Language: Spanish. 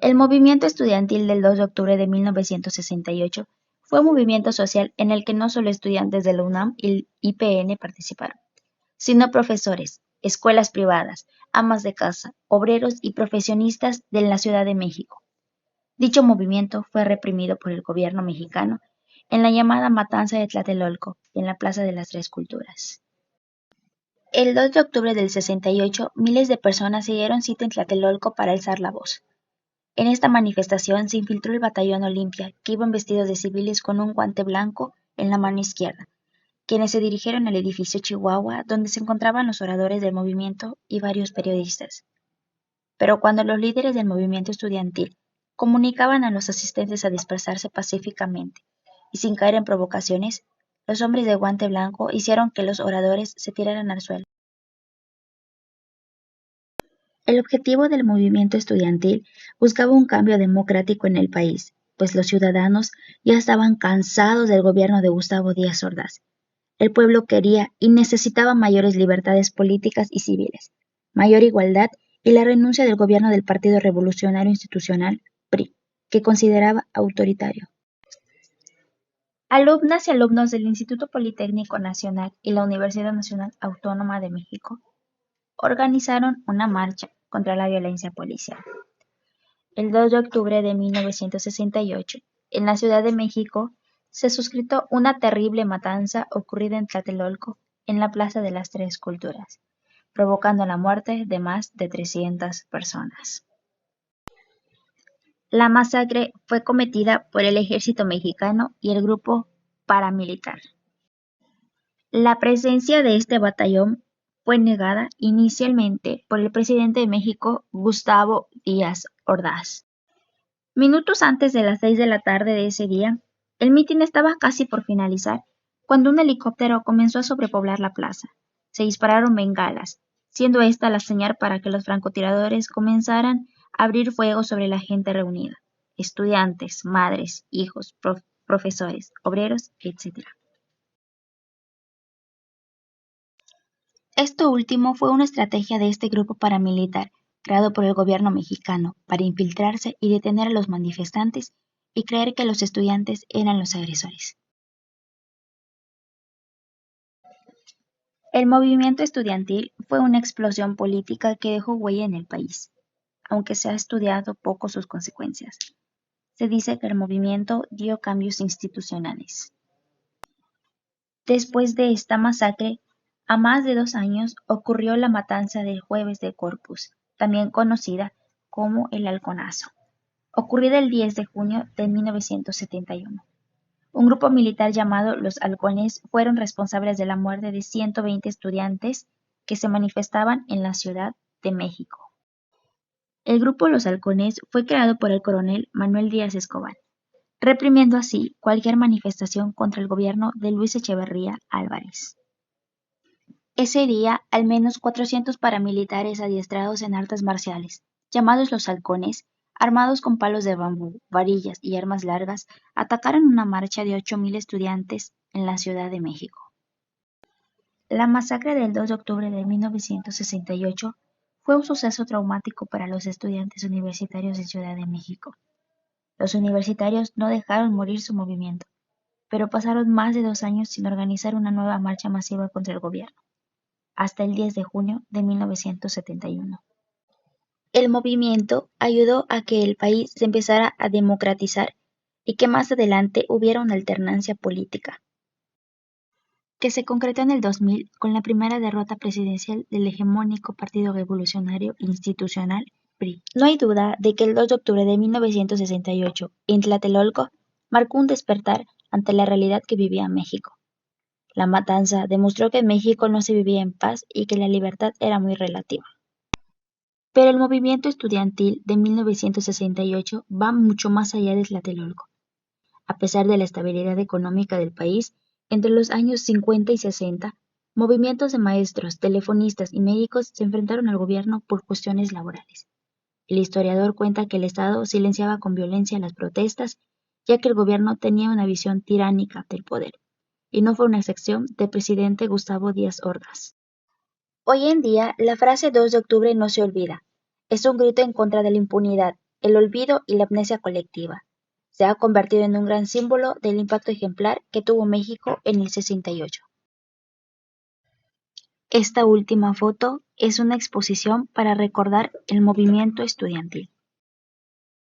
El movimiento estudiantil del 2 de octubre de 1968 fue un movimiento social en el que no solo estudiantes de la UNAM y el IPN participaron, sino profesores, escuelas privadas, amas de casa, obreros y profesionistas de la Ciudad de México. Dicho movimiento fue reprimido por el gobierno mexicano en la llamada Matanza de Tlatelolco, en la Plaza de las Tres Culturas. El 2 de octubre del 68, miles de personas se dieron cita en Tlatelolco para alzar la voz. En esta manifestación se infiltró el Batallón Olimpia, que iban vestidos de civiles con un guante blanco en la mano izquierda, quienes se dirigieron al edificio Chihuahua, donde se encontraban los oradores del movimiento y varios periodistas. Pero cuando los líderes del movimiento estudiantil comunicaban a los asistentes a dispersarse pacíficamente y sin caer en provocaciones, los hombres de guante blanco hicieron que los oradores se tiraran al suelo. El objetivo del movimiento estudiantil buscaba un cambio democrático en el país, pues los ciudadanos ya estaban cansados del gobierno de Gustavo Díaz Ordaz. El pueblo quería y necesitaba mayores libertades políticas y civiles, mayor igualdad y la renuncia del gobierno del Partido Revolucionario Institucional, PRI, que consideraba autoritario. Alumnas y alumnos del Instituto Politécnico Nacional y la Universidad Nacional Autónoma de México organizaron una marcha contra la violencia policial. El 2 de octubre de 1968, en la Ciudad de México, se suscitó una terrible matanza ocurrida en Tlatelolco, en la Plaza de las Tres Culturas, provocando la muerte de más de 300 personas. La masacre fue cometida por el ejército mexicano y el grupo paramilitar. La presencia de este batallón fue negada inicialmente por el presidente de México, Gustavo Díaz Ordaz. Minutos antes de las 6 de la tarde de ese día, el mitin estaba casi por finalizar, cuando un helicóptero comenzó a sobrepoblar la plaza. Se dispararon bengalas, siendo esta la señal para que los francotiradores comenzaran a abrir fuego sobre la gente reunida, estudiantes, madres, hijos, profesores, obreros, etc. Esto último fue una estrategia de este grupo paramilitar, creado por el gobierno mexicano, para infiltrarse y detener a los manifestantes y creer que los estudiantes eran los agresores. El movimiento estudiantil fue una explosión política que dejó huella en el país, aunque se ha estudiado poco sus consecuencias. Se dice que el movimiento dio cambios institucionales. Después de esta masacre, a más de 2 años ocurrió la matanza del Jueves de Corpus, también conocida como el Halconazo, ocurrida el 10 de junio de 1971. Un grupo militar llamado los Halcones fueron responsables de la muerte de 120 estudiantes que se manifestaban en la Ciudad de México. El grupo Los Halcones fue creado por el coronel Manuel Díaz Escobar, reprimiendo así cualquier manifestación contra el gobierno de Luis Echeverría Álvarez. Ese día, al menos 400 paramilitares adiestrados en artes marciales, llamados los Halcones, armados con palos de bambú, varillas y armas largas, atacaron una marcha de 8,000 estudiantes en la Ciudad de México. La masacre del 2 de octubre de 1968 fue un suceso traumático para los estudiantes universitarios de Ciudad de México. Los universitarios no dejaron morir su movimiento, pero pasaron más de 2 años sin organizar una nueva marcha masiva contra el gobierno, hasta el 10 de junio de 1971. El movimiento ayudó a que el país se empezara a democratizar y que más adelante hubiera una alternancia política, que se concretó en el 2000 con la primera derrota presidencial del hegemónico Partido Revolucionario Institucional, PRI. No hay duda de que el 2 de octubre de 1968, en Tlatelolco, marcó un despertar ante la realidad que vivía México. La matanza demostró que en México no se vivía en paz y que la libertad era muy relativa. Pero el movimiento estudiantil de 1968 va mucho más allá de Tlatelolco. A pesar de la estabilidad económica del país, entre los años 50 y 60, movimientos de maestros, telefonistas y médicos se enfrentaron al gobierno por cuestiones laborales. El historiador cuenta que el Estado silenciaba con violencia las protestas, ya que el gobierno tenía una visión tiránica del poder, y no fue una excepción del presidente Gustavo Díaz Ordaz. Hoy en día, la frase 2 de octubre no se olvida. Es un grito en contra de la impunidad, el olvido y la amnesia colectiva. Se ha convertido en un gran símbolo del impacto ejemplar que tuvo México en el 68. Esta última foto es una exposición para recordar el movimiento estudiantil.